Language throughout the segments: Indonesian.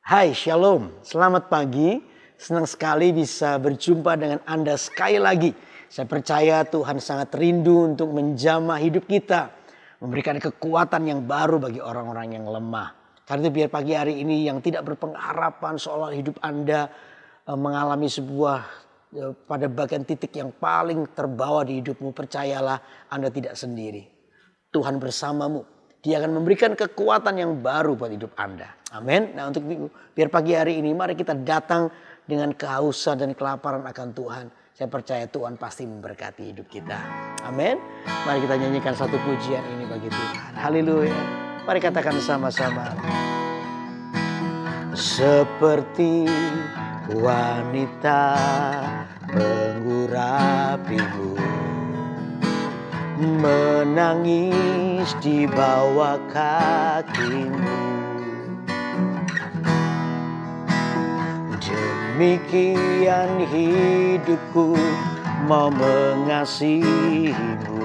Hai, Shalom. Selamat pagi. Senang sekali bisa berjumpa dengan Anda sekali lagi. Saya percaya Tuhan sangat rindu untuk menjamah hidup kita. Memberikan kekuatan yang baru bagi orang-orang yang lemah. Karena itu biar pagi hari ini yang tidak berpengharapan seolah hidup Anda mengalami sebuah pada bagian titik yang paling terbawa di hidupmu. Percayalah Anda tidak sendiri. Tuhan bersamamu. Dia akan memberikan kekuatan yang baru buat hidup Anda. Amin. Nah, untuk biar pagi hari ini mari kita datang dengan kehausan dan kelaparan akan Tuhan. Saya percaya Tuhan pasti memberkati hidup kita. Amin. Mari kita nyanyikan satu pujian ini bagi Tuhan. Haleluya. Mari katakan sama-sama. Seperti wanita mengurapimu, menangis di bawah kakimu. Demikian hidupku mau mengasihimu.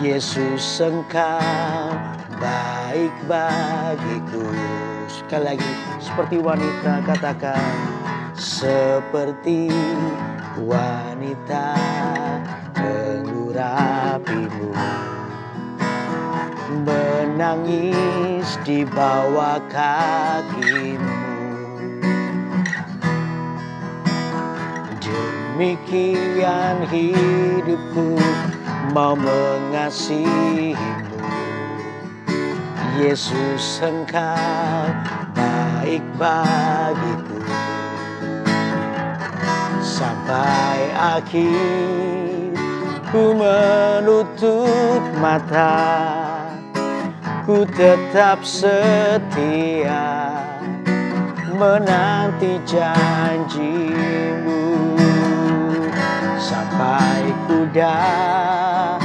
Yesus, Engkau baik bagiku. Sekali lagi, seperti wanita, katakan. Seperti wanita mengurapimu, menangis di bawah kakimu. Demikian hidupku mau mengasihimu. Yesus, Engkau baik bagiku. Sampai akhir ku menutup mata, ku tetap setia menanti janjimu. Sampai ku dapatkan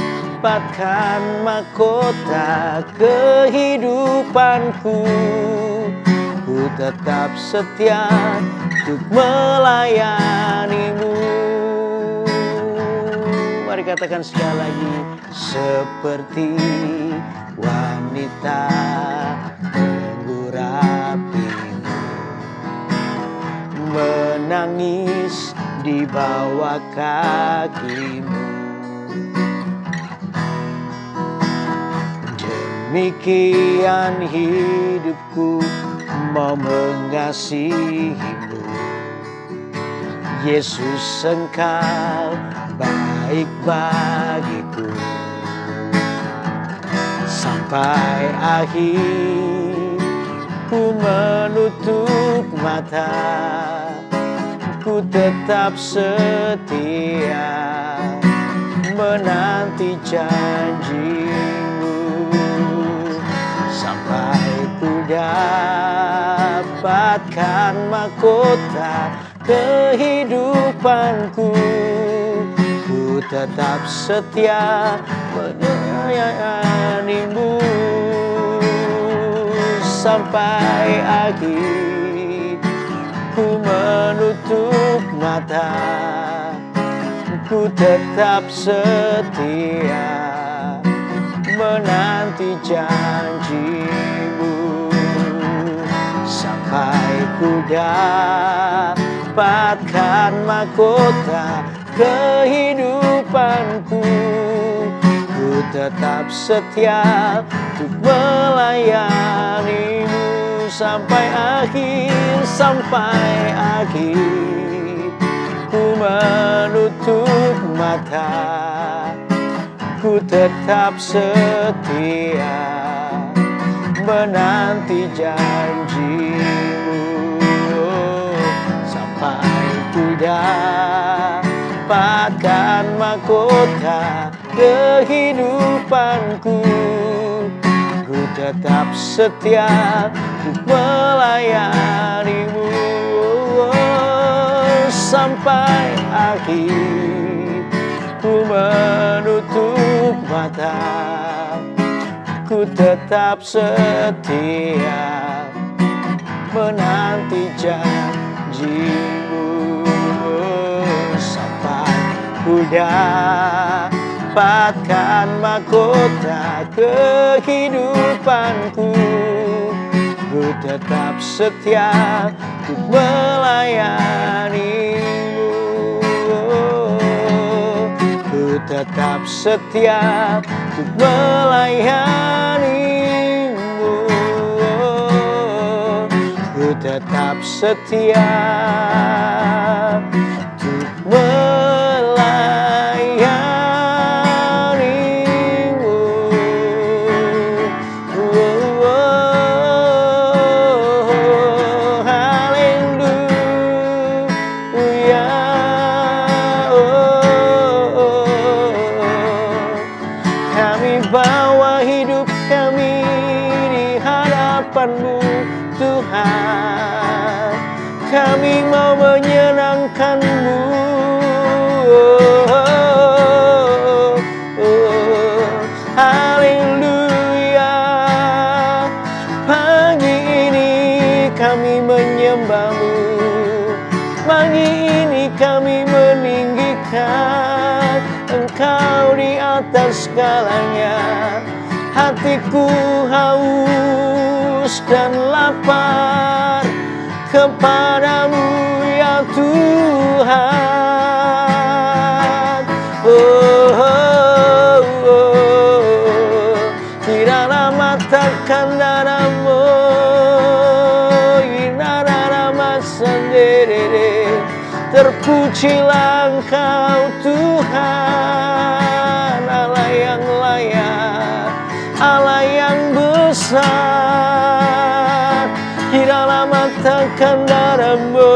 mahkota kehidupanku, ku tetap setia untuk melayanimu. Mari katakan sekali lagi. Seperti wanita mengurapimu, menangis di bawah kakimu. Demikian hidupku mau mengasihimu. Yesus, Engkau baik bagiku. Sampai akhir ku menutup mata, ku tetap setia menanti janjimu. Sampai ku dapatkan mahkota kehidupanku, ku tetap setia melayanimu. Sampai akhir ku menutup mata, ku tetap setia menanti janjimu. Sampai ku dapatkan mahkota kehidupanku, ku tetap setia untuk melayanimu. Sampai akhir ku menutup mata, ku tetap setia menanti janjimu. Sampai ku dapatkan mahkota kehidupanku, ku tetap setia untuk melayanimu. Sampai akhir ku menutup mata, ku tetap setia menanti janjimu. Sampai ku dapatkan mahkota kehidupanku, ku tetap setia untuk melayanimu. Ku tetap setia untuk melayanimu. Ku tetap setia untuk melayanimu. Haleluya. Kami bawa hidup kami di hadapan-Mu, Tuhan. Kami mau menyenangkan-Mu. Haleluya. Pagi ini kami menyembah-Mu. Pagi ini kami meninggikan Engkau di atas segalanya. Hatiku haus dan lapar kepadamu ya Tuhan. Tidak lama takkan darahmu, terpujilah Engkau Tuhan, Allah yang layak, Allah yang besar. Tidak lama takkan darahmu,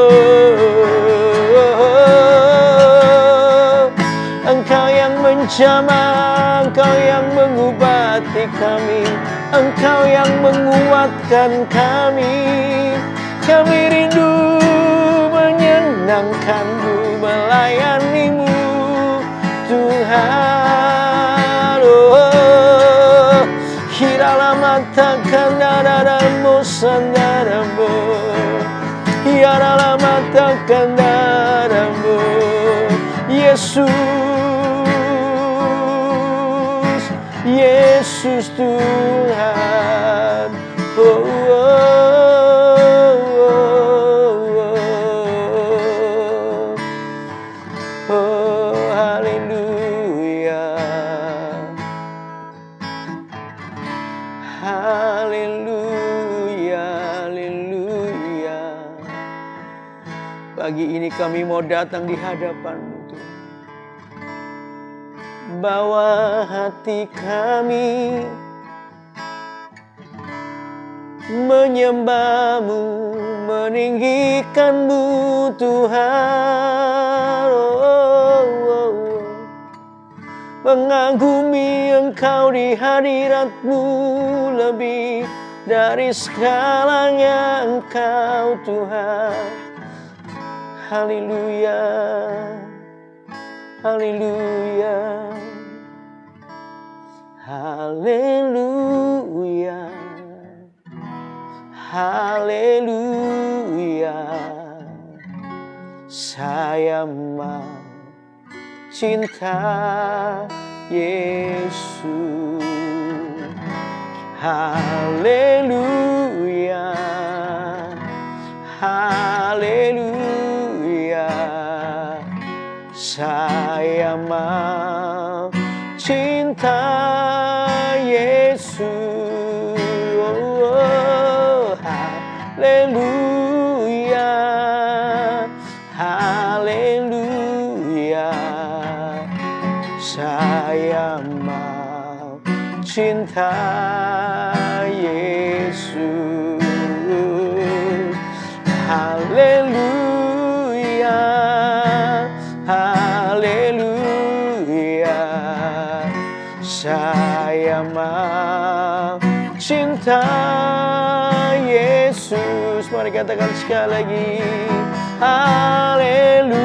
Engkau yang menjamah, Engkau yang mengobati kami, Engkau yang menguatkan kami. Kami rindu menyenangkan-Mu, melayani-Mu Tuhan. Tidak lama takkan darahmu sandaramu, tidak lama takkan darahmu Yesus, Yesus Tuhan. Haleluya, haleluya, haleluya. Pagi ini kami mau datang di hadapan-Mu, Tuhan. Bawa hati kami menyembah-Mu, meninggikan-Mu Tuhan. Mengagumi Engkau di hadirat-Mu, lebih dari segalanya Engkau Tuhan. Haleluya, haleluya, haleluya, haleluya. Saya mau cinta Yesus. Haleluya, haleluya. Saya mau cinta Yesus. Haleluya, haleluya. Saya mau cinta Yesus. Haleluya, haleluya. Saya mau cinta Yesus. Mari katakan sekali lagi. Haleluya,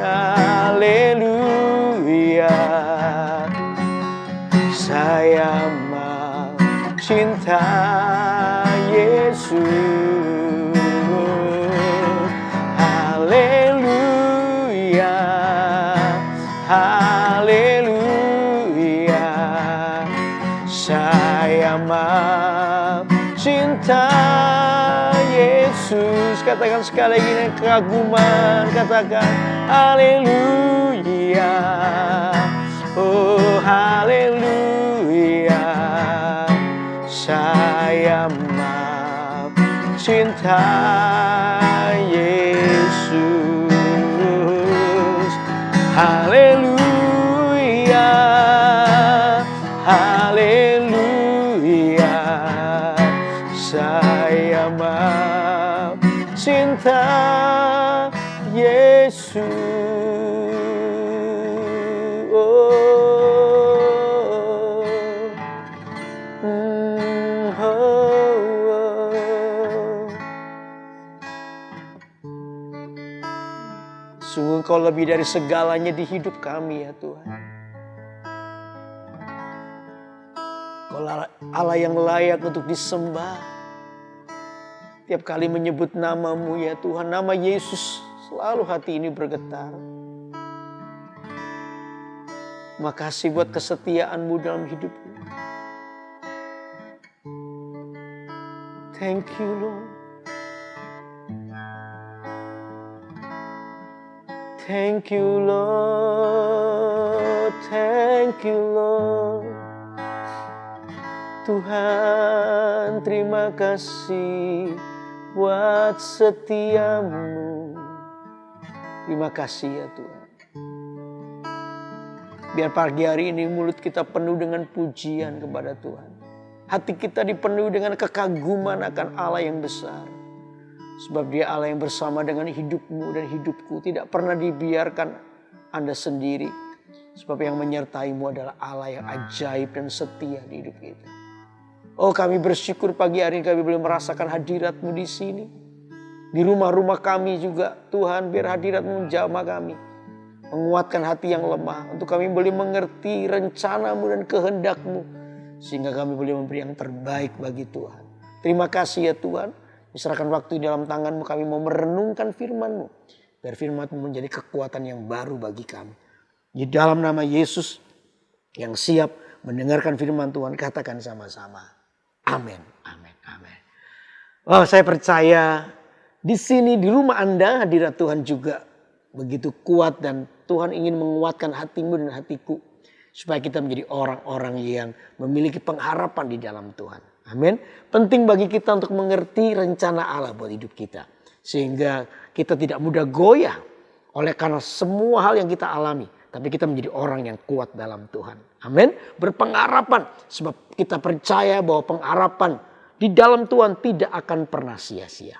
haleluya. Saya mau cinta Yesus. Haleluya, haleluya. Saya mau cinta Yesus. Katakan sekali lagi dengan kekaguman, katakan haleluya, oh haleluya. Saya mau cinta Yesus. Haleluya, haleluya. Saya mau cinta Yesus. Sungguh Engkau lebih dari segalanya di hidup kami ya Tuhan. Engkau Allah yang layak untuk disembah. Tiap kali menyebut nama-Mu ya Tuhan, nama Yesus, selalu hati ini bergetar. Makasih buat kesetiaan-Mu dalam hidupku. Thank you Lord. Thank you Lord, thank you Lord. Tuhan terima kasih buat setiamu. Terima kasih ya Tuhan. Biar pagi hari ini mulut kita penuh dengan pujian kepada Tuhan. Hati kita dipenuhi dengan kekaguman akan Allah yang besar. Sebab Dia Allah yang bersama dengan hidupmu dan hidupku. Tidak pernah dibiarkan Anda sendiri. Sebab yang menyertaimu adalah Allah yang ajaib dan setia di hidup kita. Oh, kami bersyukur pagi hari ini kami boleh merasakan hadirat-Mu di sini. Di rumah-rumah kami juga Tuhan, biar hadirat-Mu menjamah kami. Menguatkan hati yang lemah. Untuk kami boleh mengerti rencana-Mu dan kehendak-Mu. Sehingga kami boleh memberi yang terbaik bagi Tuhan. Terima kasih ya Tuhan. Diserahkan waktu di dalam tangan-Mu, kami mau merenungkan firman-Mu. Biar firman-Mu menjadi kekuatan yang baru bagi kami. Di dalam nama Yesus yang siap mendengarkan firman Tuhan, katakan sama-sama. Amin, amin, amin. Oh, saya percaya di sini di rumah Anda hadirat Tuhan juga begitu kuat. Dan Tuhan ingin menguatkan hatimu dan hatiku. Supaya kita menjadi orang-orang yang memiliki pengharapan di dalam Tuhan. Amin. Penting bagi kita untuk mengerti rencana Allah buat hidup kita. Sehingga kita tidak mudah goyah oleh karena semua hal yang kita alami. Tapi kita menjadi orang yang kuat dalam Tuhan. Amin. Berpengharapan. Sebab kita percaya bahwa pengharapan di dalam Tuhan tidak akan pernah sia-sia.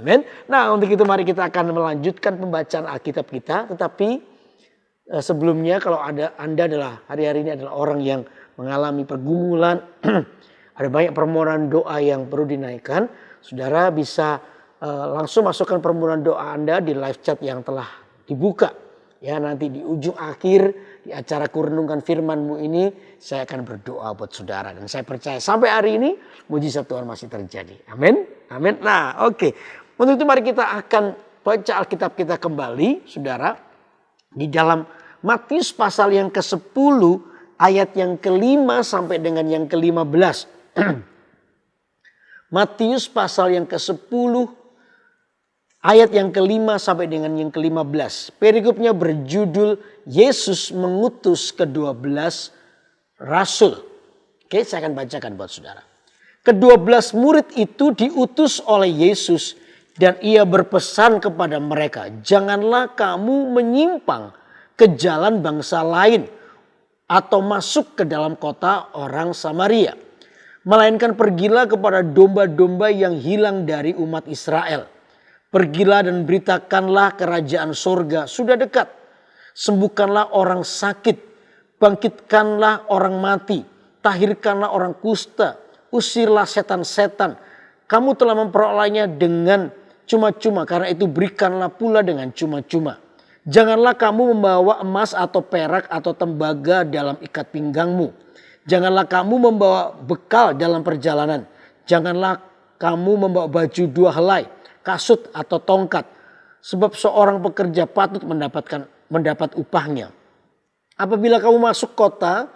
Amin. Nah, untuk itu mari kita akan melanjutkan pembacaan Alkitab kita. Tetapi sebelumnya kalau Anda adalah hari-hari ini adalah orang yang mengalami pergumulan. Ada banyak permohonan doa yang perlu dinaikkan. Saudara bisa langsung masukkan permohonan doa Anda di live chat yang telah dibuka. Ya, nanti di ujung akhir di acara Kurenungkan Firman-Mu ini saya akan berdoa buat saudara. Dan saya percaya sampai hari ini mujizat Tuhan masih terjadi. Amin. Amin. Nah, oke. Untuk itu mari kita akan baca Alkitab kita kembali, saudara. Di dalam Matius pasal yang ke-10 ayat yang ke-5 sampai dengan yang ke-15. Matius pasal yang ke-10 ayat yang ke-5 sampai dengan yang ke-15. Perikopnya berjudul Yesus mengutus ke-12 rasul. Oke, saya akan bacakan buat saudara. Ke-12 murid itu diutus oleh Yesus dan ia berpesan kepada mereka, janganlah kamu menyimpang ke jalan bangsa lain atau masuk ke dalam kota orang Samaria. Melainkan pergilah kepada domba-domba yang hilang dari umat Israel. Pergilah dan beritakanlah kerajaan sorga sudah dekat. Sembuhkanlah orang sakit. Bangkitkanlah orang mati. Tahirkanlah orang kusta. Usirlah setan-setan. Kamu telah memperolehnya dengan cuma-cuma. Karena itu berikanlah pula dengan cuma-cuma. Janganlah kamu membawa emas atau perak atau tembaga dalam ikat pinggangmu. Janganlah kamu membawa bekal dalam perjalanan. Janganlah kamu membawa baju 2 helai, kasut atau tongkat. Sebab seorang pekerja patut mendapat upahnya. Apabila kamu masuk kota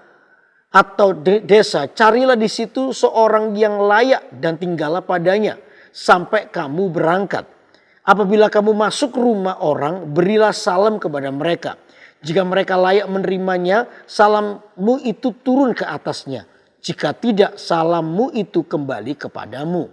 atau desa, carilah di situ seorang yang layak dan tinggallah padanya sampai kamu berangkat. Apabila kamu masuk rumah orang, berilah salam kepada mereka. Jika mereka layak menerimanya, salammu itu turun ke atasnya. Jika tidak, salammu itu kembali kepadamu.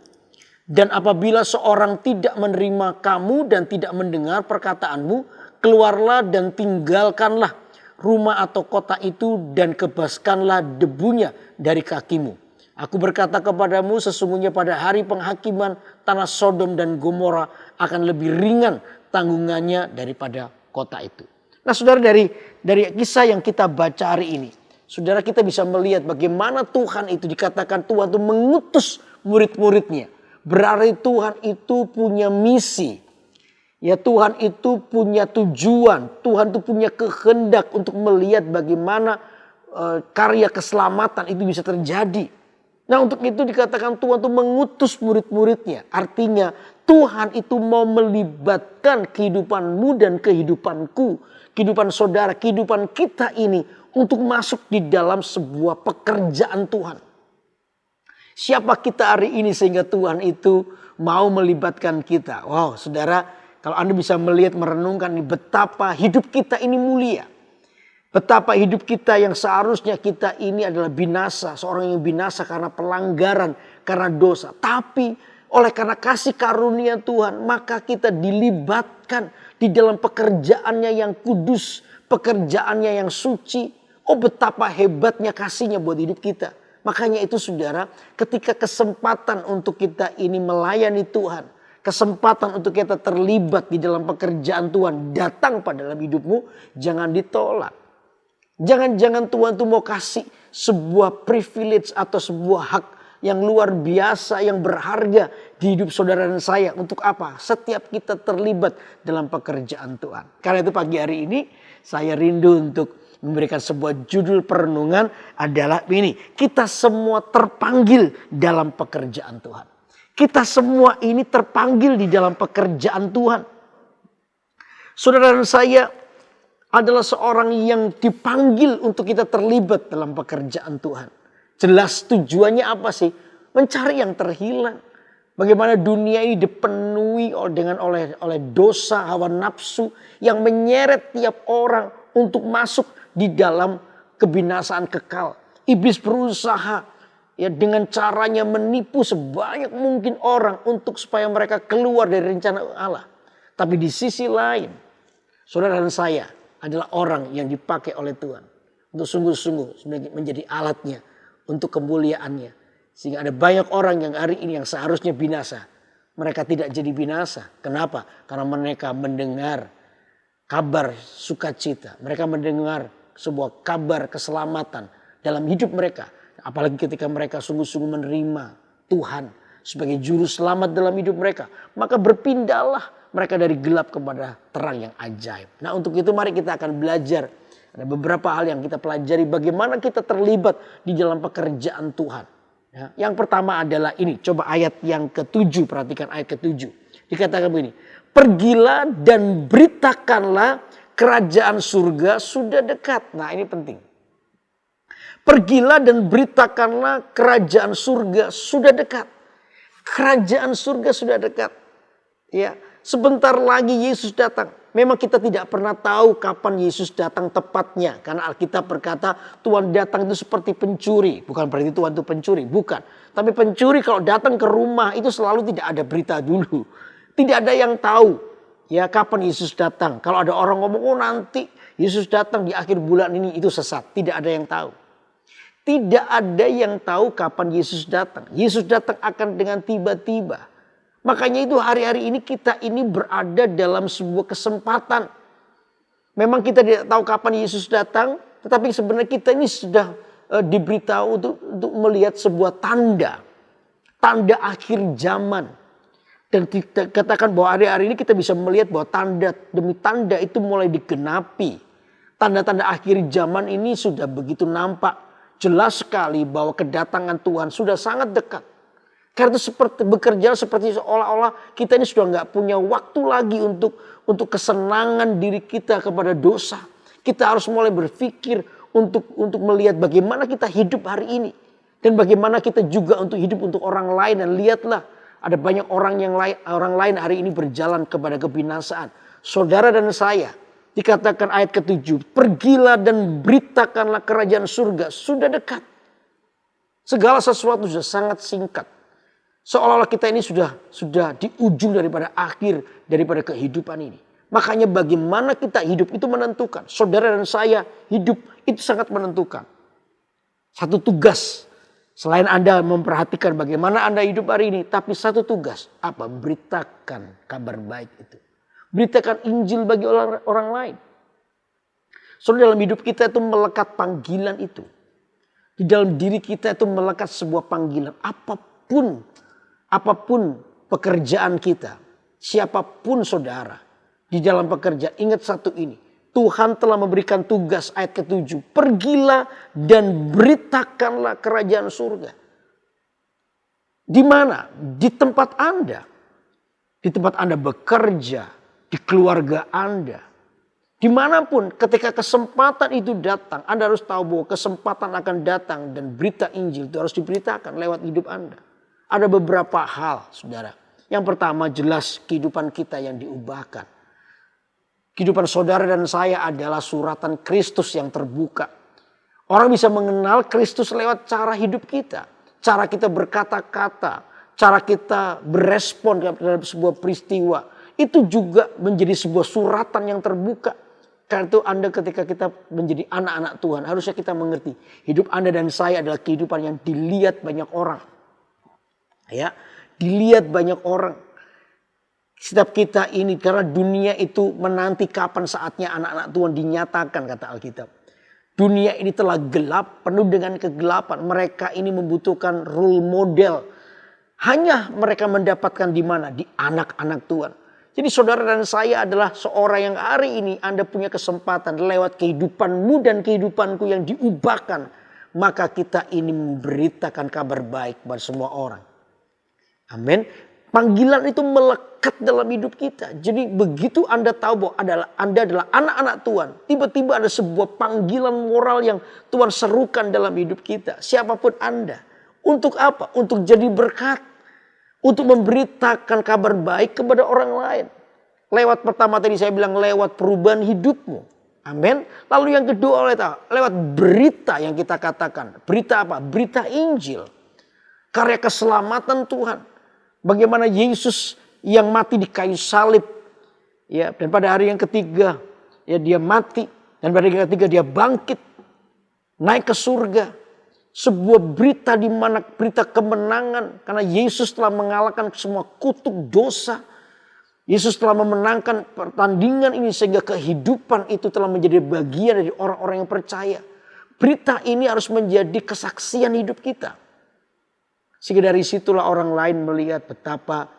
Dan apabila seorang tidak menerima kamu dan tidak mendengar perkataanmu, keluarlah dan tinggalkanlah rumah atau kota itu dan kebaskanlah debunya dari kakimu. Aku berkata kepadamu, sesungguhnya pada hari penghakiman tanah Sodom dan Gomora akan lebih ringan tanggungannya daripada kota itu. Nah saudara, dari kisah yang kita baca hari ini, saudara, kita bisa melihat bagaimana Tuhan itu dikatakan Tuhan itu mengutus murid-muridnya. Berarti Tuhan itu punya misi. Ya, Tuhan itu punya tujuan, Tuhan itu punya kehendak untuk melihat bagaimana karya keselamatan itu bisa terjadi. Nah, untuk itu dikatakan Tuhan itu mengutus murid-muridnya. Artinya Tuhan itu mau melibatkan kehidupanmu dan kehidupanku, kehidupan saudara, kehidupan kita ini untuk masuk di dalam sebuah pekerjaan Tuhan. Siapa kita hari ini sehingga Tuhan itu mau melibatkan kita? Wow, saudara, kalau Anda bisa melihat, merenungkan betapa hidup kita ini mulia. Betapa hidup kita yang seharusnya kita ini adalah binasa. Seorang yang binasa karena pelanggaran, karena dosa. Tapi oleh karena kasih karunia Tuhan, maka kita dilibatkan di dalam pekerjaannya yang kudus. Pekerjaannya yang suci. Oh, betapa hebatnya kasihnya buat hidup kita. Makanya itu saudara, ketika kesempatan untuk kita ini melayani Tuhan, kesempatan untuk kita terlibat di dalam pekerjaan Tuhan datang pada dalam hidupmu, jangan ditolak. Jangan-jangan Tuhan tuh mau kasih sebuah privilege atau sebuah hak yang luar biasa, yang berharga di hidup saudara dan saya. Untuk apa? Setiap kita terlibat dalam pekerjaan Tuhan. Karena itu pagi hari ini saya rindu untuk memberikan sebuah judul perenungan adalah ini. Kita semua terpanggil dalam pekerjaan Tuhan. Kita semua ini terpanggil di dalam pekerjaan Tuhan. Saudara dan saya adalah seorang yang dipanggil untuk kita terlibat dalam pekerjaan Tuhan. Jelas tujuannya apa sih? Mencari yang terhilang. Bagaimana dunia ini dipenuhi oleh dosa, hawa nafsu yang menyeret tiap orang untuk masuk di dalam kebinasaan kekal. Iblis berusaha ya dengan caranya menipu sebanyak mungkin orang untuk supaya mereka keluar dari rencana Allah. Tapi di sisi lain, saudara dan saya adalah orang yang dipakai oleh Tuhan untuk sungguh-sungguh menjadi alatnya untuk kemuliaannya. Sehingga ada banyak orang yang hari ini yang seharusnya binasa, mereka tidak jadi binasa. Kenapa? Karena mereka mendengar kabar sukacita. Mereka mendengar sebuah kabar keselamatan dalam hidup mereka. Apalagi ketika mereka sungguh-sungguh menerima Tuhan sebagai juru selamat dalam hidup mereka. Maka berpindahlah mereka dari gelap kepada terang yang ajaib. Nah, untuk itu mari kita akan belajar. Ada beberapa hal yang kita pelajari bagaimana kita terlibat di dalam pekerjaan Tuhan. Ya, yang pertama adalah ini. Coba ayat yang ke-7. Perhatikan ayat ke-7. Dikatakan begini. Pergilah dan beritakanlah kerajaan surga sudah dekat. Nah, ini penting. Pergilah dan beritakanlah kerajaan surga sudah dekat. Kerajaan surga sudah dekat. Ya, sebentar lagi Yesus datang. Memang kita tidak pernah tahu kapan Yesus datang tepatnya. Karena Alkitab berkata Tuhan datang itu seperti pencuri. Bukan berarti Tuhan itu pencuri, bukan. Tapi pencuri kalau datang ke rumah itu selalu tidak ada berita dulu. Tidak ada yang tahu ya kapan Yesus datang. Kalau ada orang ngomong, oh nanti Yesus datang di akhir bulan ini, itu sesat. Tidak ada yang tahu. Tidak ada yang tahu kapan Yesus datang. Yesus datang akan dengan tiba-tiba. Makanya itu hari-hari ini kita ini berada dalam sebuah kesempatan. Memang kita tidak tahu kapan Yesus datang. Tetapi sebenarnya kita ini sudah diberitahu untuk melihat sebuah tanda. Tanda akhir zaman. Dan kita katakan bahwa hari-hari ini kita bisa melihat bahwa tanda demi tanda itu mulai digenapi. Tanda-tanda akhir zaman ini sudah begitu nampak. Jelas sekali bahwa kedatangan Tuhan sudah sangat dekat. Karena itu bekerja seperti seolah-olah kita ini sudah nggak punya waktu lagi untuk kesenangan diri kita kepada dosa. Kita harus mulai berpikir untuk melihat bagaimana kita hidup hari ini. Dan bagaimana kita juga untuk hidup untuk orang lain. Dan lihatlah, ada banyak orang lain hari ini berjalan kepada kebinasaan. Saudara dan saya, dikatakan ayat ke-7, pergilah dan beritakanlah kerajaan surga sudah dekat. Segala sesuatu sudah sangat singkat. Seolah-olah kita ini sudah di ujung daripada akhir daripada kehidupan ini. Makanya bagaimana kita hidup itu menentukan. Saudara dan saya hidup itu sangat menentukan. Satu tugas. Selain Anda memperhatikan bagaimana Anda hidup hari ini. Tapi satu tugas. Apa? Beritakan kabar baik itu. Beritakan Injil bagi orang lain. Saudara, dalam hidup kita itu melekat panggilan itu. Di dalam diri kita itu melekat sebuah panggilan. Apapun pekerjaan kita. Siapapun saudara. Di dalam pekerjaan. Ingat satu ini. Tuhan telah memberikan tugas ayat ke-7. Pergilah dan beritakanlah kerajaan surga. Di mana? Di tempat Anda. Di tempat Anda bekerja. Di keluarga Anda. Dimanapun ketika kesempatan itu datang. Anda harus tahu bahwa kesempatan akan datang. Dan berita Injil itu harus diberitakan lewat hidup Anda. Ada beberapa hal, saudara. Yang pertama, jelas kehidupan kita yang diubahkan. Kehidupan saudara dan saya adalah suratan Kristus yang terbuka. Orang bisa mengenal Kristus lewat cara hidup kita. Cara kita berkata-kata. Cara kita berespon dalam sebuah peristiwa. Itu juga menjadi sebuah suratan yang terbuka. Karena itu Anda ketika kita menjadi anak-anak Tuhan. Harusnya kita mengerti. Hidup Anda dan saya adalah kehidupan yang dilihat banyak orang. Ya, dilihat banyak orang. Setiap kita ini, karena dunia itu menanti kapan saatnya anak-anak Tuhan dinyatakan, kata Alkitab. Dunia ini telah gelap, penuh dengan kegelapan. Mereka ini membutuhkan role model. Hanya mereka mendapatkan di mana? Di anak-anak Tuhan. Jadi saudara dan saya adalah seorang yang hari ini Anda punya kesempatan lewat kehidupanmu dan kehidupanku yang diubahkan. Maka kita ini memberitakan kabar baik buat semua orang. Amin. Panggilan itu melekat dalam hidup kita. Jadi begitu Anda tahu bahwa Anda adalah anak-anak Tuhan. Tiba-tiba ada sebuah panggilan moral yang Tuhan serukan dalam hidup kita. Siapapun Anda. Untuk apa? Untuk jadi berkat. Untuk memberitakan kabar baik kepada orang lain. Lewat pertama tadi saya bilang lewat perubahan hidupmu. Amin. Lalu yang kedua lewat berita yang kita katakan. Berita apa? Berita Injil. Karya keselamatan Tuhan. Bagaimana Yesus yang mati di kayu salib. Ya, dan pada hari yang ketiga ya dia mati. Dan pada hari yang ketiga dia bangkit. Naik ke surga. Sebuah berita di mana berita kemenangan. Karena Yesus telah mengalahkan semua kutuk dosa. Yesus telah memenangkan pertandingan ini. Sehingga kehidupan itu telah menjadi bagian dari orang-orang yang percaya. Berita ini harus menjadi kesaksian hidup kita. Sehingga dari situlah orang lain melihat betapa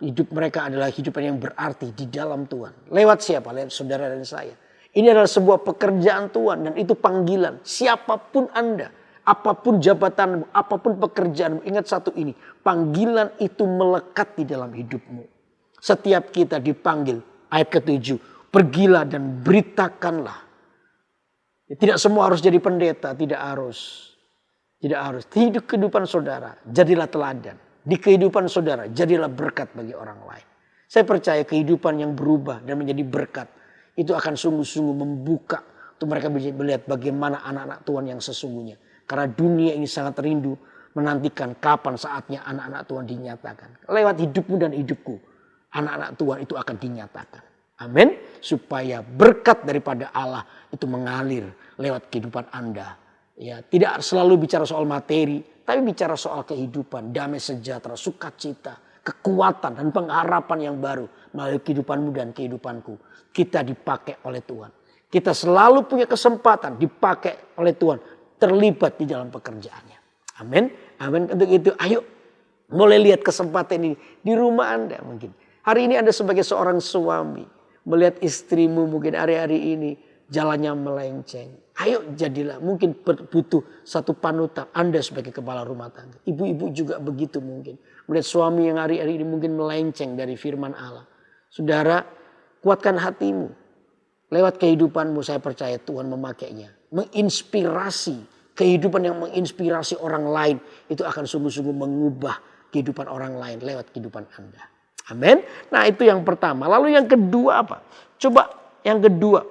hidup mereka adalah kehidupan yang berarti di dalam Tuhan. Lewat siapa? Lewat saudara dan saya. Ini adalah sebuah pekerjaan Tuhan dan itu panggilan. Siapapun Anda, apapun jabatanmu, apapun pekerjaanmu. Ingat satu ini, panggilan itu melekat di dalam hidupmu. Setiap kita dipanggil, ayat ke-7, pergilah dan beritakanlah. Tidak semua harus jadi pendeta, tidak harus. Tidak harus. Hidup kehidupan saudara, jadilah teladan. Di kehidupan saudara, jadilah berkat bagi orang lain. Saya percaya kehidupan yang berubah dan menjadi berkat. Itu akan sungguh-sungguh membuka. Untuk mereka bisa melihat bagaimana anak-anak Tuhan yang sesungguhnya. Karena dunia ini sangat rindu menantikan kapan saatnya anak-anak Tuhan dinyatakan. Lewat hidupmu dan hidupku, anak-anak Tuhan itu akan dinyatakan. Amin. Supaya berkat daripada Allah itu mengalir lewat kehidupan Anda. Ya, tidak selalu bicara soal materi, tapi bicara soal kehidupan, damai sejahtera, sukacita, kekuatan dan pengharapan yang baru melalui kehidupanmu dan kehidupanku. Kita dipakai oleh Tuhan. Kita selalu punya kesempatan dipakai oleh Tuhan, terlibat di dalam pekerjaannya. Amin. Amin. Untuk itu, ayo mulai lihat kesempatan ini di rumah Anda mungkin. Hari ini Anda sebagai seorang suami melihat istrimu mungkin hari-hari ini jalannya melenceng. Ayo jadilah, mungkin butuh satu panutan Anda sebagai kepala rumah tangga. Ibu-ibu juga begitu mungkin. Melihat suami yang hari-hari ini mungkin melenceng dari firman Allah. Saudara, kuatkan hatimu. Lewat kehidupanmu saya percaya Tuhan memakainya. Menginspirasi, kehidupan yang menginspirasi orang lain. Itu akan sungguh-sungguh mengubah kehidupan orang lain lewat kehidupan Anda. Amin. Nah itu yang pertama. Lalu yang kedua apa? Coba yang kedua.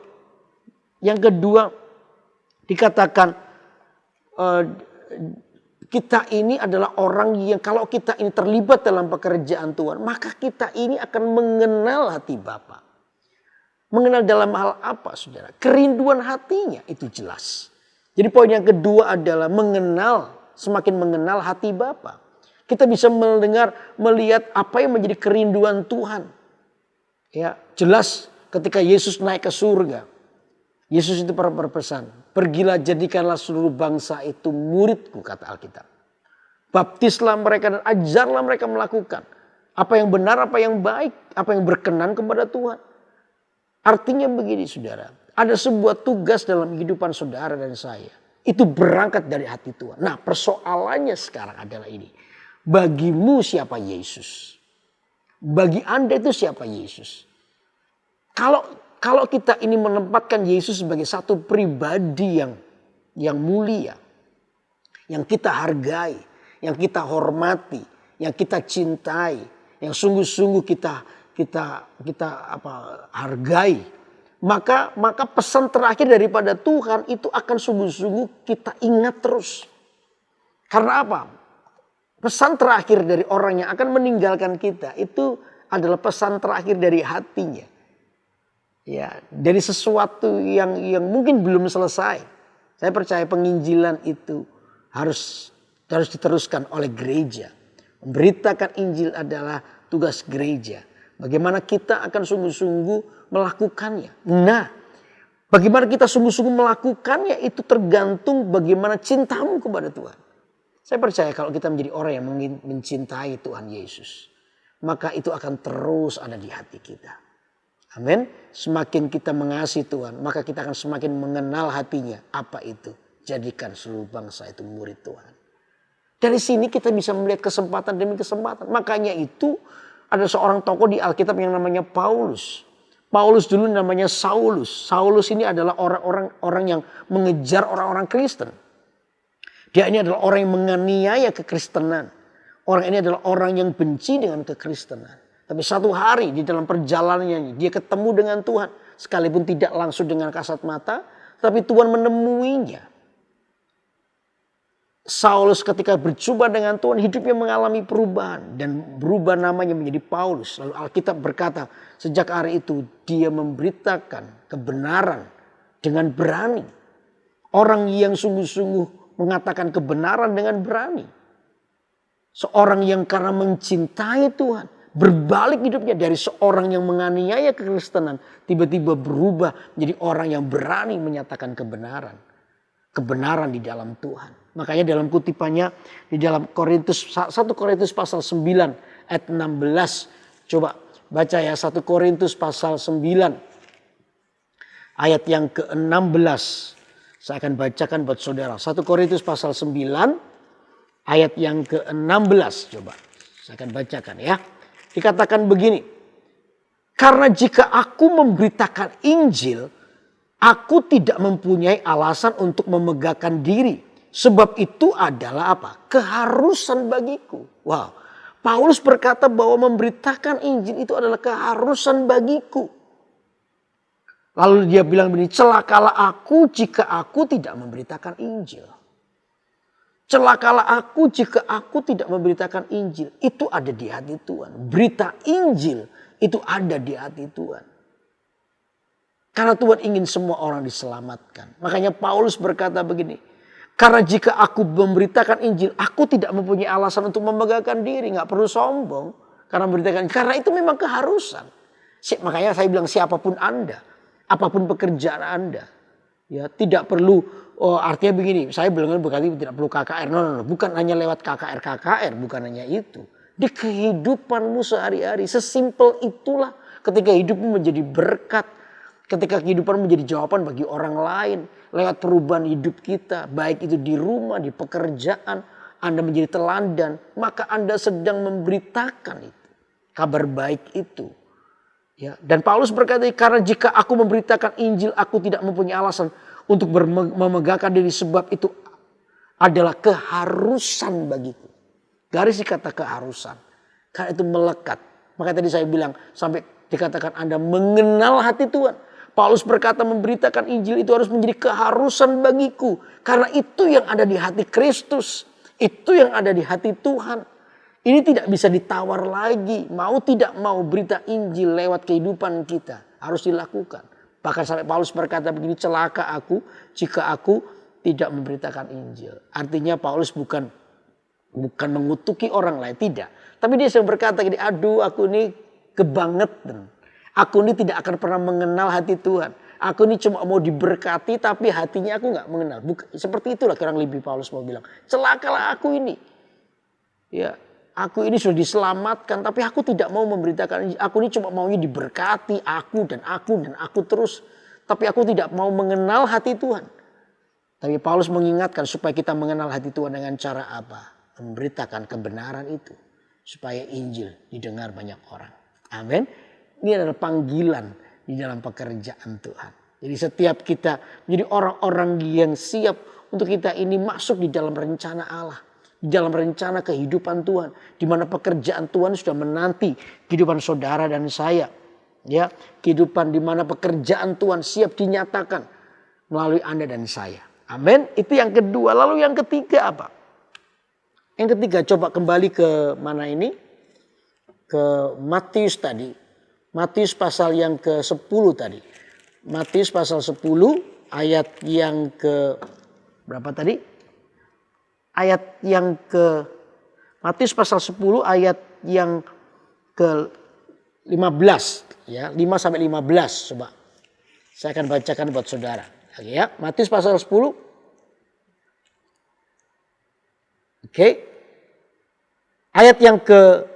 Yang kedua dikatakan kita ini adalah orang yang kalau kita ini terlibat dalam pekerjaan Tuhan. Maka kita ini akan mengenal hati Bapa. Mengenal dalam hal apa saudara? Kerinduan hatinya itu jelas. Jadi poin yang kedua adalah mengenal, semakin mengenal hati Bapa. Kita bisa mendengar, melihat apa yang menjadi kerinduan Tuhan. Ya, jelas ketika Yesus naik ke surga. Yesus itu pernah berpesan, pergilah jadikanlah seluruh bangsa itu muridku, kata Alkitab. Baptislah mereka dan ajarlah mereka melakukan apa yang benar, apa yang baik, apa yang berkenan kepada Tuhan. Artinya begini saudara, ada sebuah tugas dalam kehidupan saudara dan saya. Itu berangkat dari hati Tuhan. Nah persoalannya sekarang adalah ini. Bagimu siapa Yesus? Bagi Anda itu siapa Yesus? Kalau kita ini menempatkan Yesus sebagai satu pribadi yang mulia. Yang kita hargai, yang kita hormati, yang kita cintai. Yang sungguh-sungguh kita hargai, maka pesan terakhir daripada Tuhan itu akan sungguh-sungguh kita ingat terus. Karena apa? Pesan terakhir dari orang yang akan meninggalkan kita itu adalah pesan terakhir dari hatinya. Ya, dari sesuatu yang mungkin belum selesai. Saya percaya penginjilan itu harus diteruskan oleh gereja. Memberitakan Injil adalah tugas gereja. Bagaimana kita akan sungguh-sungguh melakukannya. Nah, bagaimana kita sungguh-sungguh melakukannya itu tergantung bagaimana cintamu kepada Tuhan. Saya percaya kalau kita menjadi orang yang mencintai Tuhan Yesus. Maka itu akan terus ada di hati kita. Amin. Semakin kita mengasihi Tuhan, maka kita akan semakin mengenal hatinya. Apa itu? Jadikan seluruh bangsa itu murid Tuhan. Dari sini kita bisa melihat kesempatan demi kesempatan. Makanya itu ada seorang tokoh di Alkitab yang namanya Paulus. Paulus dulu namanya Saulus. Saulus ini adalah orang yang mengejar orang-orang Kristen. Dia ini adalah orang yang menganiaya kekristenan. Orang ini adalah orang yang benci dengan kekristenan. Tapi satu hari di dalam perjalanannya dia ketemu dengan Tuhan. Sekalipun tidak langsung dengan kasat mata. Tapi Tuhan menemuinya. Saulus ketika berjumpa dengan Tuhan hidupnya mengalami perubahan. Dan berubah namanya menjadi Paulus. Lalu Alkitab berkata sejak hari itu dia memberitakan kebenaran dengan berani. Orang yang sungguh-sungguh mengatakan kebenaran dengan berani. Seorang yang karena mencintai Tuhan. Berbalik hidupnya dari seorang yang menganiaya kekristenan. Tiba-tiba berubah menjadi orang yang berani menyatakan kebenaran. Kebenaran di dalam Tuhan. Makanya dalam kutipannya di dalam 1 Korintus pasal 9 ayat 16. Coba baca ya 1 Korintus pasal 9 ayat yang ke-16. Saya akan bacakan buat saudara. 1 Korintus pasal 9 ayat yang ke-16. Coba saya akan bacakan ya. Dikatakan begini. Karena jika aku memberitakan Injil, aku tidak mempunyai alasan untuk memegahkan diri. Sebab itu adalah apa? Keharusan bagiku. Wow. Paulus berkata bahwa memberitakan Injil itu adalah keharusan bagiku. Lalu dia bilang begini, celakalah aku jika aku tidak memberitakan Injil. Celakalah aku jika aku tidak memberitakan Injil. Itu ada di hati Tuhan. Berita Injil itu ada di hati Tuhan. Karena Tuhan ingin semua orang diselamatkan. Makanya Paulus berkata begini. Karena jika aku memberitakan Injil, aku tidak mempunyai alasan untuk memegahkan diri. Gak perlu sombong. Karena itu memang keharusan. Makanya saya bilang siapapun Anda. Apapun pekerjaan Anda. Ya, tidak perlu, artinya begini. Saya bilang berarti tidak perlu KKR. No. Bukan hanya lewat KKR. Bukan hanya itu. Di kehidupanmu sehari-hari. Sesimpel itulah ketika hidupmu menjadi berkat. Ketika kehidupan menjadi jawaban bagi orang lain. Lewat perubahan hidup kita. Baik itu di rumah, di pekerjaan. Anda menjadi teladan. Maka Anda sedang memberitakan itu. Kabar baik itu. Ya, dan Paulus berkata, karena jika aku memberitakan Injil, aku tidak mempunyai alasan untuk memegahkan diri, sebab itu adalah keharusan bagiku. Garis kata keharusan. Karena itu melekat. Makanya tadi saya bilang sampai dikatakan Anda mengenal hati Tuhan. Paulus berkata memberitakan Injil itu harus menjadi keharusan bagiku. Karena itu yang ada di hati Kristus. Itu yang ada di hati Tuhan. Ini tidak bisa ditawar lagi. Mau tidak mau berita Injil lewat kehidupan kita harus dilakukan. Bahkan sampai Paulus berkata begini, celaka aku jika aku tidak memberitakan Injil. Artinya Paulus bukan mengutuki orang lain, tidak. Tapi dia sedang berkata gini, aduh aku ini kebangetan. Aku ini tidak akan pernah mengenal hati Tuhan. Aku ini cuma mau diberkati tapi hatinya aku nggak mengenal. Seperti itulah kurang lebih Paulus mau bilang. Celakalah aku ini. Ya, aku ini sudah diselamatkan tapi aku tidak mau memberitakan. Aku ini cuma maunya diberkati, aku dan aku terus. Tapi aku tidak mau mengenal hati Tuhan. Tapi Paulus mengingatkan supaya kita mengenal hati Tuhan dengan cara apa? Memberitakan kebenaran itu. Supaya Injil didengar banyak orang. Amin. Ini adalah panggilan di dalam pekerjaan Tuhan. Jadi setiap kita menjadi orang-orang yang siap untuk kita ini masuk di dalam rencana Allah. Di dalam rencana kehidupan Tuhan. Di mana pekerjaan Tuhan sudah menanti kehidupan saudara dan saya. Ya, kehidupan di mana pekerjaan Tuhan siap dinyatakan melalui Anda dan saya. Amin. Itu yang kedua. Lalu yang ketiga apa? Yang ketiga coba kembali ke mana ini? Ke Matius tadi. Matius pasal yang ke-10 tadi. Matius pasal 10 ayat yang ke berapa tadi? Ayat yang ke Matius pasal 10 ayat yang ke 15 ya, 5 sampai 15 coba. Saya akan bacakan buat saudara. Oke ya, Matius pasal 10. Oke. Ayat yang ke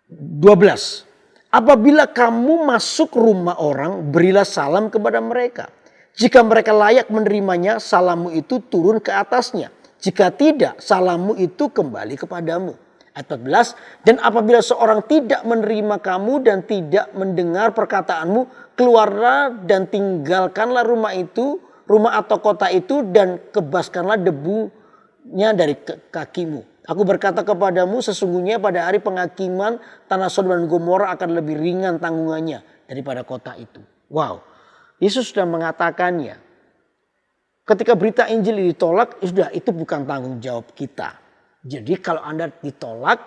12. Apabila kamu masuk rumah orang, berilah salam kepada mereka. Jika mereka layak menerimanya, salammu itu turun ke atasnya. Jika tidak, salammu itu kembali kepadamu. Ayat 14. Dan apabila seorang tidak menerima kamu dan tidak mendengar perkataanmu, keluarlah dan tinggalkanlah rumah itu, rumah atau kota itu, dan kebaskanlah debunya dari kakimu. Aku berkata kepadamu, sesungguhnya pada hari penghakiman tanah Sodom dan Gomora akan lebih ringan tanggungannya daripada kota itu. Wow, Yesus sudah mengatakannya. Ketika berita Injil ditolak, sudah itu bukan tanggung jawab kita. Jadi kalau Anda ditolak,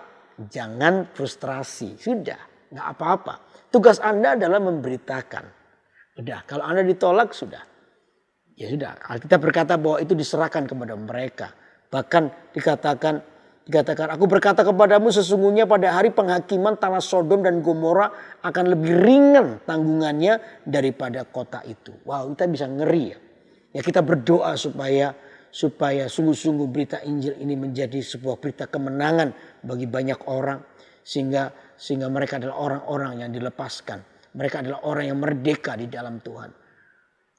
jangan frustrasi. Sudah, nggak apa-apa. Tugas Anda adalah memberitakan. Sudah, kalau Anda ditolak sudah. Ya sudah, Alkitab berkata bahwa itu diserahkan kepada mereka. Bahkan dikatakan, aku berkata kepadamu sesungguhnya pada hari penghakiman tanah Sodom dan Gomora akan lebih ringan tanggungannya daripada kota itu. Wow, kita bisa ngeri ya. Ya kita berdoa supaya sungguh-sungguh berita Injil ini menjadi sebuah berita kemenangan bagi banyak orang. Sehingga mereka adalah orang-orang yang dilepaskan. Mereka adalah orang yang merdeka di dalam Tuhan.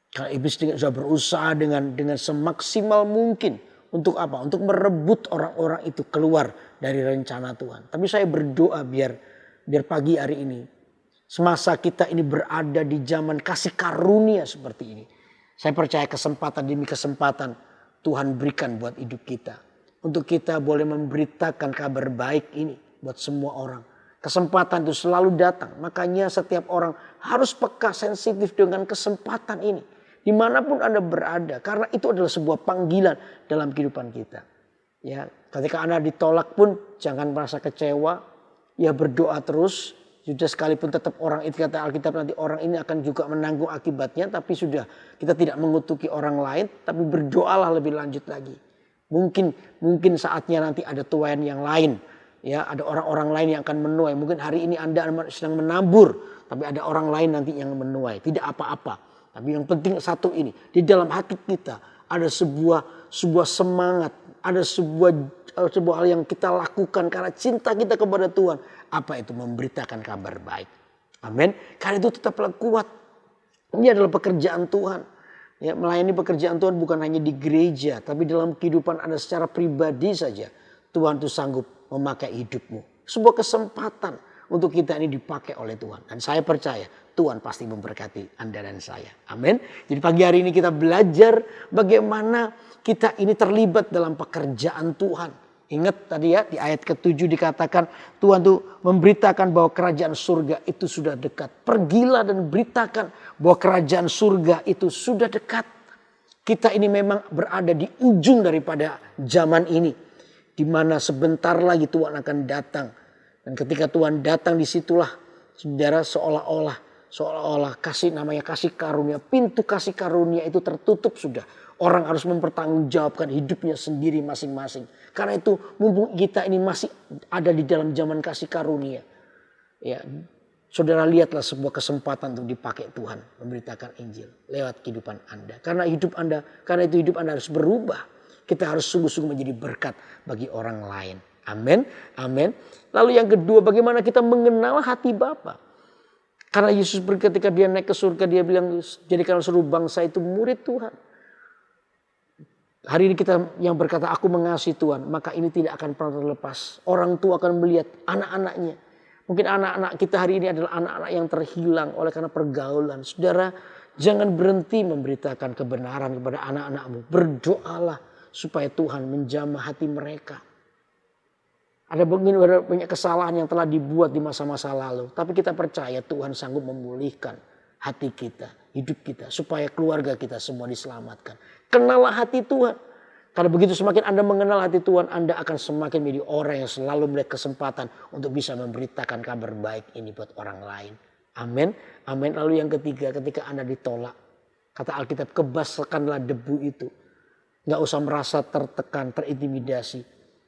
Kalau iblis sudah berusaha dengan semaksimal mungkin. Untuk apa? Untuk merebut orang-orang itu keluar dari rencana Tuhan. Tapi saya berdoa biar pagi hari ini. Semasa kita ini berada di zaman kasih karunia seperti ini. Saya percaya kesempatan demi kesempatan Tuhan berikan buat hidup kita. Untuk kita boleh memberitakan kabar baik ini buat semua orang. Kesempatan itu selalu datang. Makanya setiap orang harus peka sensitif dengan kesempatan ini. Dimanapun Anda berada. Karena itu adalah sebuah panggilan dalam kehidupan kita. Ya, ketika Anda ditolak pun jangan merasa kecewa. Ya berdoa terus. Sudah sekalipun tetap orang itu kata Alkitab nanti orang ini akan juga menanggung akibatnya. Tapi sudah kita tidak mengutuki orang lain. Tapi berdoalah lebih lanjut lagi. Mungkin saatnya nanti ada tuayan yang lain. Ya, ada orang-orang lain yang akan menuai. Mungkin hari ini Anda sedang menabur. Tapi ada orang lain nanti yang menuai. Tidak apa-apa. Tapi yang penting satu ini, di dalam hati kita ada sebuah semangat, ada sebuah hal yang kita lakukan karena cinta kita kepada Tuhan. Apa itu? Memberitakan kabar baik. Amin. Karena itu tetaplah kuat. Ini adalah pekerjaan Tuhan. Ya, melayani pekerjaan Tuhan bukan hanya di gereja, tapi dalam kehidupan Anda secara pribadi saja. Tuhan itu sanggup memakai hidupmu. Sebuah kesempatan untuk kita ini dipakai oleh Tuhan. Dan saya percaya Tuhan pasti memberkati Anda dan saya. Amin. Jadi pagi hari ini kita belajar bagaimana kita ini terlibat dalam pekerjaan Tuhan. Ingat tadi ya di ayat ke-7 dikatakan Tuhan tuh memberitakan bahwa kerajaan surga itu sudah dekat. Pergilah dan beritakan bahwa kerajaan surga itu sudah dekat. Kita ini memang berada di ujung daripada zaman ini. Di mana sebentar lagi Tuhan akan datang. Dan ketika Tuhan datang disitulah saudara seolah-olah namanya kasih karunia. Pintu kasih karunia itu tertutup sudah. Orang harus mempertanggungjawabkan hidupnya sendiri masing-masing. Karena itu mumpung kita ini masih ada di dalam zaman kasih karunia. Ya, saudara lihatlah sebuah kesempatan untuk dipakai Tuhan. Memberitakan Injil lewat kehidupan Anda. Karena hidup Anda harus berubah. Kita harus sungguh-sungguh menjadi berkat bagi orang lain. Amin. Amin. Lalu yang kedua, bagaimana kita mengenal hati Bapa. Karena Yesus ketika dia naik ke surga, dia bilang jadikan seluruh bangsa itu murid Tuhan. Hari ini kita yang berkata aku mengasihi Tuhan, maka ini tidak akan pernah terlepas. Orang tua akan melihat anak-anaknya. Mungkin anak-anak kita hari ini adalah anak-anak yang terhilang oleh karena pergaulan. Saudara, jangan berhenti memberitakan kebenaran kepada anak-anakmu. Berdoalah supaya Tuhan menjamah hati mereka. Ada banyak kesalahan yang telah dibuat di masa-masa lalu. Tapi kita percaya Tuhan sanggup memulihkan hati kita, hidup kita. Supaya keluarga kita semua diselamatkan. Kenallah hati Tuhan. Karena begitu semakin Anda mengenal hati Tuhan, Anda akan semakin menjadi orang yang selalu melihat kesempatan untuk bisa memberitakan kabar baik ini buat orang lain. Amin. Amin. Lalu yang ketiga, ketika Anda ditolak. Kata Alkitab, kebaskanlah debu itu. Gak usah merasa tertekan, terintimidasi.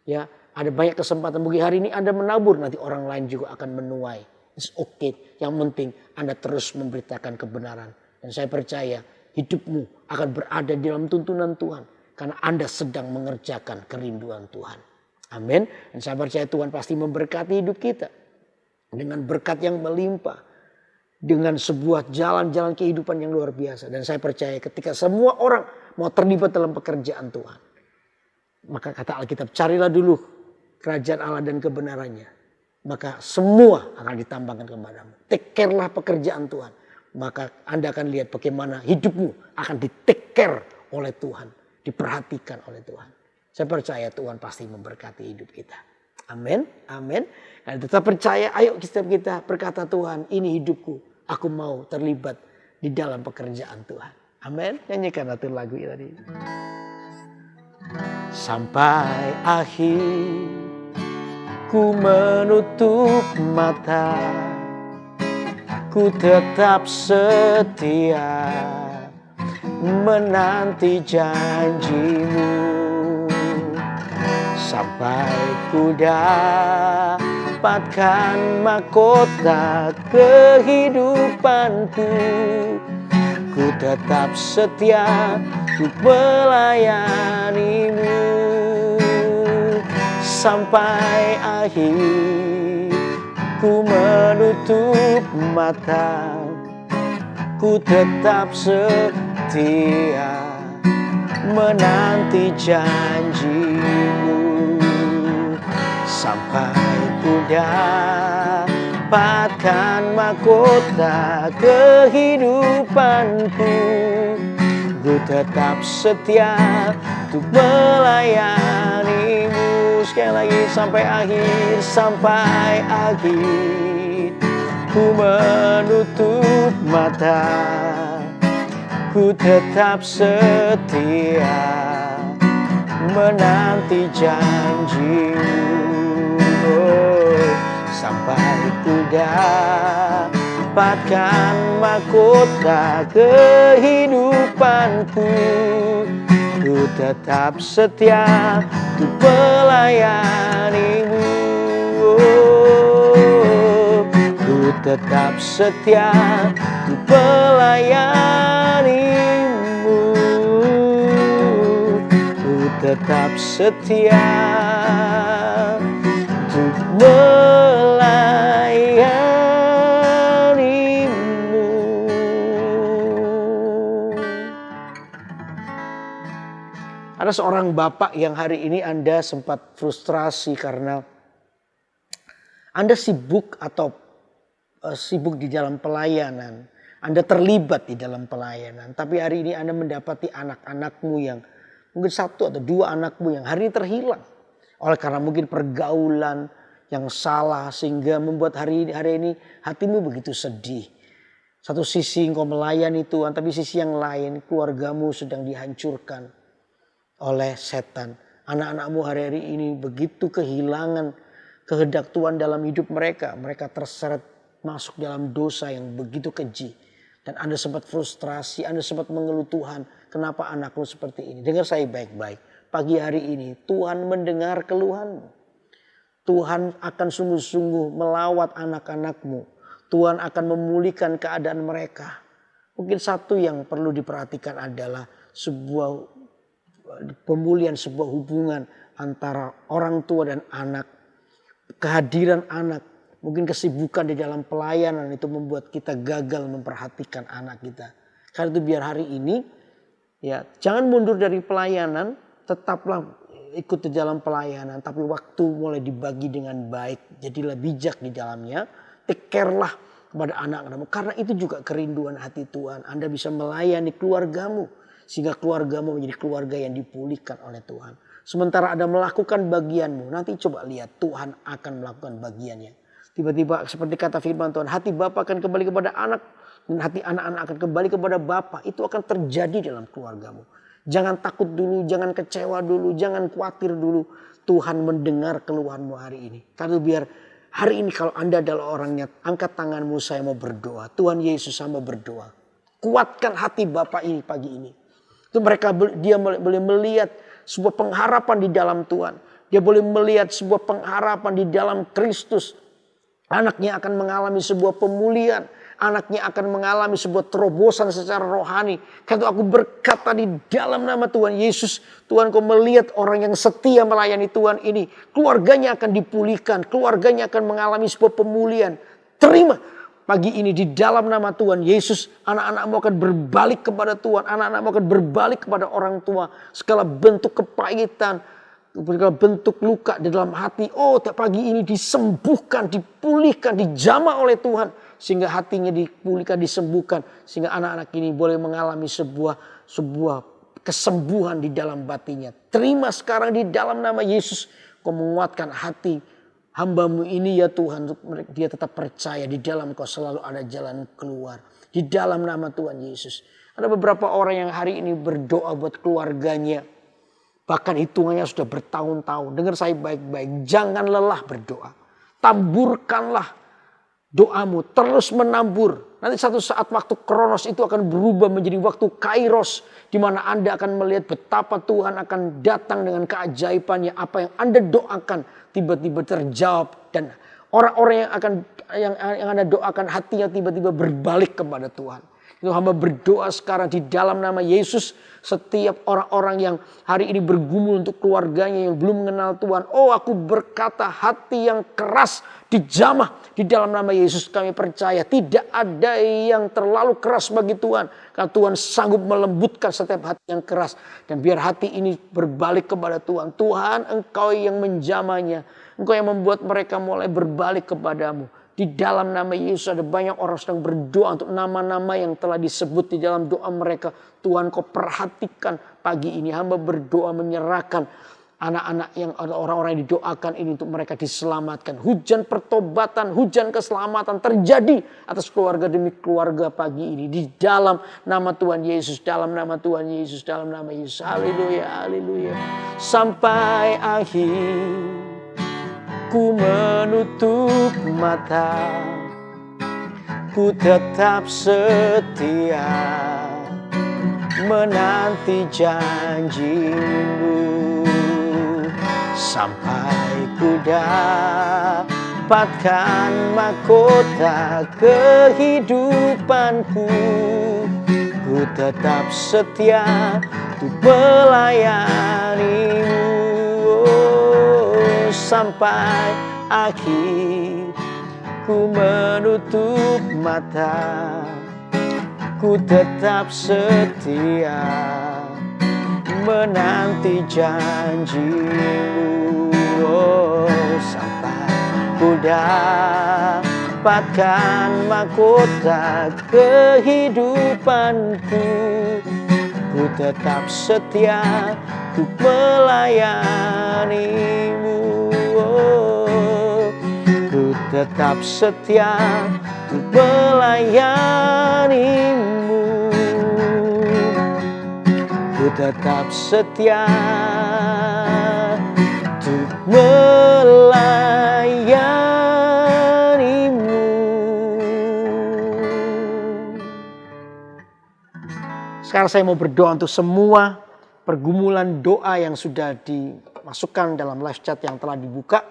Ya, ada banyak kesempatan. Mungkin hari ini Anda menabur, nanti orang lain juga akan menuai. It's okay. Yang penting Anda terus memberitakan kebenaran. Dan saya percaya hidupmu akan berada di dalam tuntunan Tuhan. Karena Anda sedang mengerjakan kerinduan Tuhan. Amin. Dan saya percaya Tuhan pasti memberkati hidup kita. Dengan berkat yang melimpah. Dengan sebuah jalan-jalan kehidupan yang luar biasa. Dan saya percaya ketika semua orang mau terlibat dalam pekerjaan Tuhan. Maka kata Alkitab, carilah dulu kerajaan Allah dan kebenarannya. Maka semua akan ditambahkan kepadamu. Take care-lah pekerjaan Tuhan. Maka Anda akan lihat bagaimana hidupmu akan di-take care oleh Tuhan. Diperhatikan oleh Tuhan. Saya percaya Tuhan pasti memberkati hidup kita. Amin. Amin. Dan tetap percaya, ayo kita berkata Tuhan, ini hidupku. Aku mau terlibat di dalam pekerjaan Tuhan. Amin. Nyanyikan satu lagu tadi. Sampai akhir ku menutup mata, ku tetap setia menanti janjimu. Sampai ku dapatkan mahkota kehidupanku, ku tetap setia ku melayanimu. Sampai akhir ku menutup mata, ku tetap setia menanti janjimu. Sampai ku dapatkan mahkota kehidupanku, ku tetap setia untuk melayanimu. Sekali lagi, sampai akhir ku menutup mata, ku tetap setia menanti janjimu. Sampai ku dapatkan mahkota kehidupanku, ku tetap setia untuk melayanimu. Ku tetap setia untuk melayanimu. Ku tetap setia untuk melayanimu. Ada seorang bapak yang hari ini Anda sempat frustrasi karena Anda sibuk atau sibuk di dalam pelayanan. Anda terlibat di dalam pelayanan. Tapi hari ini Anda mendapati anak-anakmu yang mungkin satu atau dua anakmu yang hari ini terhilang. Oleh karena mungkin pergaulan yang salah sehingga membuat hari ini hatimu begitu sedih. Satu sisi engkau melayani Tuhan, tapi sisi yang lain keluargamu sedang dihancurkan oleh setan. Anak-anakmu hari ini begitu kehilangan kehendak Tuhan dalam hidup mereka. Mereka terseret masuk dalam dosa yang begitu keji. Dan Anda sempat frustrasi, Anda sempat mengeluh, Tuhan, kenapa anakku seperti ini? Dengar saya baik-baik. Pagi hari ini Tuhan mendengar keluhanmu. Tuhan akan sungguh-sungguh melawat anak-anakmu. Tuhan akan memulihkan keadaan mereka. Mungkin satu yang perlu diperhatikan adalah sebuah pemulihan sebuah hubungan antara orang tua dan anak. Kehadiran anak, mungkin kesibukan di dalam pelayanan itu membuat kita gagal memperhatikan anak kita. Karena itu biar hari ini ya jangan mundur dari pelayanan, tetaplah ikut di dalam pelayanan, tapi waktu mulai dibagi dengan baik, jadilah bijak di dalamnya. Take care-lah kepada anak-anakmu. Karena itu juga kerinduan hati Tuhan. Anda bisa melayani keluargamu. Sehingga keluargamu menjadi keluarga yang dipulihkan oleh Tuhan. Sementara Anda melakukan bagianmu. Nanti coba lihat Tuhan akan melakukan bagiannya. Tiba-tiba seperti kata firman Tuhan. Hati Bapa akan kembali kepada anak. Dan hati anak-anak akan kembali kepada Bapa. Itu akan terjadi dalam keluargamu. Jangan takut dulu. Jangan kecewa dulu. Jangan khawatir dulu. Tuhan mendengar keluhanmu hari ini. Karena biar hari ini kalau Anda adalah orangnya, angkat tanganmu, saya mau berdoa. Tuhan Yesus, saya mau berdoa. Kuatkan hati Bapak ini pagi ini. Itu dia boleh melihat sebuah pengharapan di dalam Tuhan. Dia boleh melihat sebuah pengharapan di dalam Kristus. Anaknya akan mengalami sebuah pemulihan. Anaknya akan mengalami sebuah terobosan secara rohani. Karena aku berkata di dalam nama Tuhan Yesus. Tuhan, kau melihat orang yang setia melayani Tuhan ini. Keluarganya akan dipulihkan. Keluarganya akan mengalami sebuah pemulihan. Terima pagi ini di dalam nama Tuhan Yesus. Anak-anakmu akan berbalik kepada Tuhan. Anak-anakmu akan berbalik kepada orang tua. Segala bentuk kepahitan, segala bentuk luka di dalam hati. Oh, pagi ini disembuhkan, dipulihkan, dijamah oleh Tuhan. Sehingga hatinya dipulihkan, disembuhkan. Sehingga anak-anak ini boleh mengalami sebuah kesembuhan di dalam batinnya. Terima sekarang di dalam nama Yesus. Kau menguatkan hati hamba-Mu ini ya Tuhan. Dia tetap percaya di dalam Kau selalu ada jalan keluar. Di dalam nama Tuhan Yesus. Ada beberapa orang yang hari ini berdoa buat keluarganya. Bahkan hitungannya sudah bertahun-tahun. Dengar saya baik-baik. Jangan lelah berdoa. Tamburkanlah doamu, terus menambur. Nanti satu saat waktu Kronos itu akan berubah menjadi waktu Kairos. Di mana Anda akan melihat betapa Tuhan akan datang dengan keajaibannya. Apa yang Anda doakan tiba-tiba terjawab. Dan orang-orang yang Anda doakan hatinya tiba-tiba berbalik kepada Tuhan. Itu hamba berdoa sekarang di dalam nama Yesus. Setiap orang-orang yang hari ini bergumul untuk keluarganya yang belum mengenal Tuhan. Oh, aku berkata hati yang keras dijamah di dalam nama Yesus. Kami percaya tidak ada yang terlalu keras bagi Tuhan. Karena Tuhan sanggup melembutkan setiap hati yang keras. Dan biar hati ini berbalik kepada Tuhan. Tuhan, Engkau yang menjamahnya. Engkau yang membuat mereka mulai berbalik kepadamu. Di dalam nama Yesus ada banyak orang sedang berdoa untuk nama-nama yang telah disebut di dalam doa mereka. Tuhan, Kau perhatikan pagi ini. Hamba berdoa menyerahkan anak-anak yang ada orang-orang yang didoakan ini untuk mereka diselamatkan. Hujan pertobatan, hujan keselamatan terjadi atas keluarga demi keluarga pagi ini. Di dalam nama Tuhan Yesus, dalam nama Tuhan Yesus, dalam nama Yesus. Haleluya, haleluya. Sampai akhir ku menutup mata, ku tetap setia menanti janji-Mu sampai ku dapatkan mahkota kehidupanku. Ku tetap setia untuk melayani-Mu sampai akhir. Ku menutup mata, ku tetap setia menanti janji-Mu. Oh, sampai ku ku dapatkan mahkota kehidupanku. Ku tetap setia untuk melayanimu. Ku tetap setia untuk melayanimu. Ku tetap setia untuk melayanimu. Sekarang saya mau berdoa untuk semua pergumulan doa yang sudah dimasukkan dalam live chat yang telah dibuka.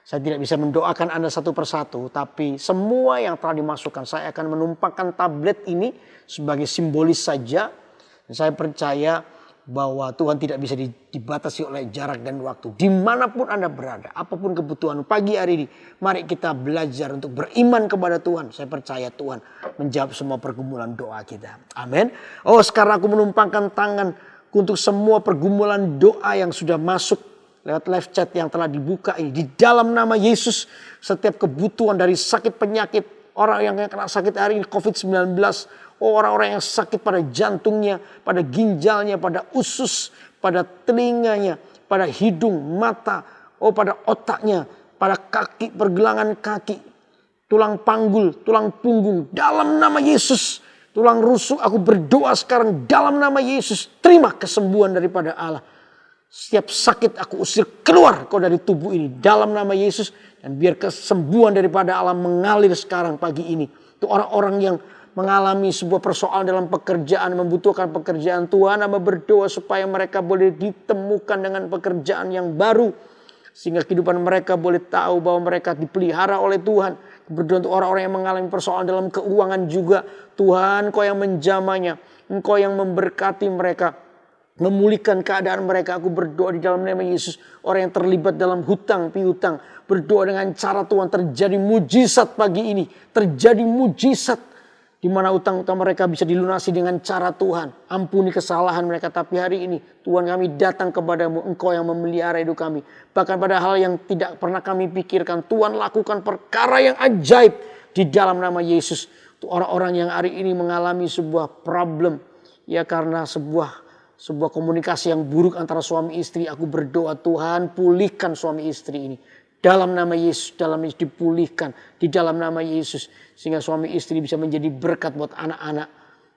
Saya tidak bisa mendoakan Anda satu persatu, tapi semua yang telah dimasukkan saya akan menumpahkan tablet ini sebagai simbolis saja. Dan saya percaya bahwa Tuhan tidak bisa dibatasi oleh jarak dan waktu. Dimanapun Anda berada, apapun kebutuhan pagi hari ini, mari kita belajar untuk beriman kepada Tuhan. Saya percaya Tuhan menjawab semua pergumulan doa kita. Amin. Oh, sekarang aku menumpangkan tangan untuk semua pergumulan doa yang sudah masuk lewat live chat yang telah dibuka ini. Di dalam nama Yesus, setiap kebutuhan dari sakit penyakit, orang yang kena sakit hari ini COVID-19, orang-orang yang sakit pada jantungnya, pada ginjalnya, pada usus, pada telinganya, pada hidung, mata, pada otaknya, pada kaki, pergelangan kaki, tulang panggul, tulang punggung. Dalam nama Yesus, tulang rusuk, aku berdoa sekarang dalam nama Yesus. Terima kesembuhan daripada Allah. Setiap sakit aku usir keluar kau dari tubuh ini. Dalam nama Yesus. Dan biar kesembuhan daripada Allah mengalir sekarang pagi ini. Untuk orang-orang yang mengalami sebuah persoalan dalam pekerjaan, membutuhkan pekerjaan, Tuhan, hamba berdoa supaya mereka boleh ditemukan dengan pekerjaan yang baru, sehingga kehidupan mereka boleh tahu bahwa mereka dipelihara oleh Tuhan. Berdoa untuk orang-orang yang mengalami persoalan dalam keuangan juga, Tuhan, Kau yang menjamahnya, Engkau yang memberkati mereka, memulihkan keadaan mereka. Aku berdoa di dalam nama Yesus, orang yang terlibat dalam hutang piutang, berdoa dengan cara Tuhan terjadi mujizat pagi ini, terjadi mujizat di mana utang-utang mereka bisa dilunasi dengan cara Tuhan. Ampuni kesalahan mereka. Tapi hari ini Tuhan, kami datang kepadamu. Engkau yang memelihara hidup kami. Bahkan pada hal yang tidak pernah kami pikirkan, Tuhan lakukan perkara yang ajaib di dalam nama Yesus. Untuk orang-orang yang hari ini mengalami sebuah problem, ya karena sebuah komunikasi yang buruk antara suami istri. Aku berdoa, Tuhan, pulihkan suami istri ini. Dalam nama Yesus, dalam Yesus dipulihkan. Di dalam nama Yesus. Sehingga suami istri bisa menjadi berkat buat anak-anak.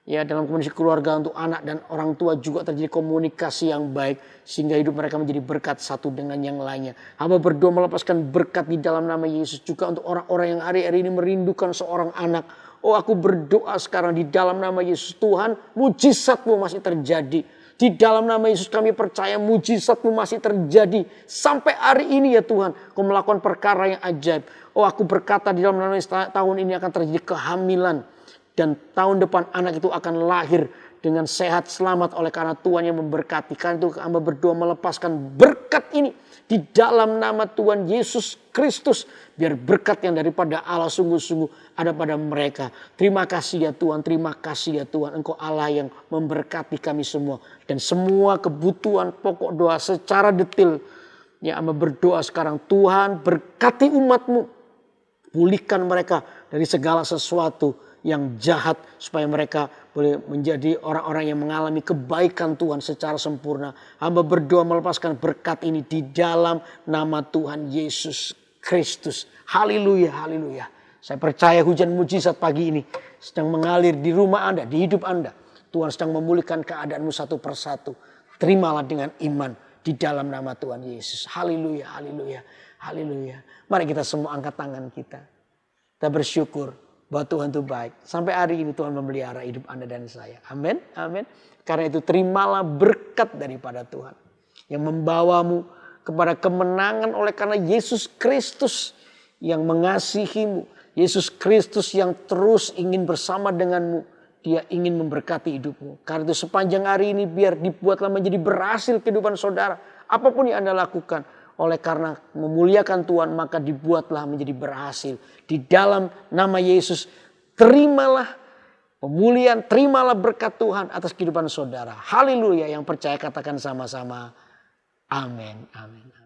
Ya, dalam komunikasi keluarga untuk anak dan orang tua juga terjadi komunikasi yang baik. Sehingga hidup mereka menjadi berkat satu dengan yang lainnya. Hamba berdoa melepaskan berkat di dalam nama Yesus. Juga untuk orang-orang yang hari-hari ini merindukan seorang anak. Oh, aku berdoa sekarang di dalam nama Yesus. Tuhan, mujizat-Mu masih terjadi. Di dalam nama Yesus kami percaya mujizat-Mu masih terjadi. Sampai hari ini ya Tuhan, Kau melakukan perkara yang ajaib. Oh, aku berkata di dalam nama Yesus, tahun ini akan terjadi kehamilan. Dan tahun depan anak itu akan lahir dengan sehat selamat oleh karena Tuhan yang memberkati. Karena itu hamba berdoa melepaskan berkat ini di dalam nama Tuhan Yesus Kristus. Biar berkat yang daripada Allah sungguh-sungguh ada pada mereka. Terima kasih ya Tuhan, terima kasih ya Tuhan. Engkau Allah yang memberkati kami semua. Dan semua kebutuhan pokok doa secara detail. Ya, hamba berdoa sekarang, Tuhan berkati umat-Mu. Pulihkan mereka dari segala sesuatu yang jahat, supaya mereka boleh menjadi orang-orang yang mengalami kebaikan Tuhan secara sempurna. Hamba berdoa melepaskan berkat ini di dalam nama Tuhan Yesus Kristus. Haleluya, haleluya. Saya percaya hujan mujizat pagi ini sedang mengalir di rumah Anda, di hidup Anda. Tuhan sedang memulihkan keadaanmu satu persatu. Terimalah dengan iman di dalam nama Tuhan Yesus. Haleluya, haleluya, haleluya. Mari kita semua angkat tangan kita. Kita bersyukur bahwa Tuhan itu baik. Sampai hari ini Tuhan memelihara hidup Anda dan saya. Amin, amin. Karena itu terimalah berkat daripada Tuhan yang membawamu kepada kemenangan oleh karena Yesus Kristus yang mengasihimu. Yesus Kristus yang terus ingin bersama denganmu. Dia ingin memberkati hidupmu. Karena itu sepanjang hari ini biar dibuatlah menjadi berhasil kehidupan saudara. Apapun yang Anda lakukan. Oleh karena memuliakan Tuhan maka dibuatlah menjadi berhasil. Di dalam nama Yesus terimalah pemulihan, terimalah berkat Tuhan atas kehidupan saudara. Haleluya, yang percaya katakan sama-sama. Amin, amin.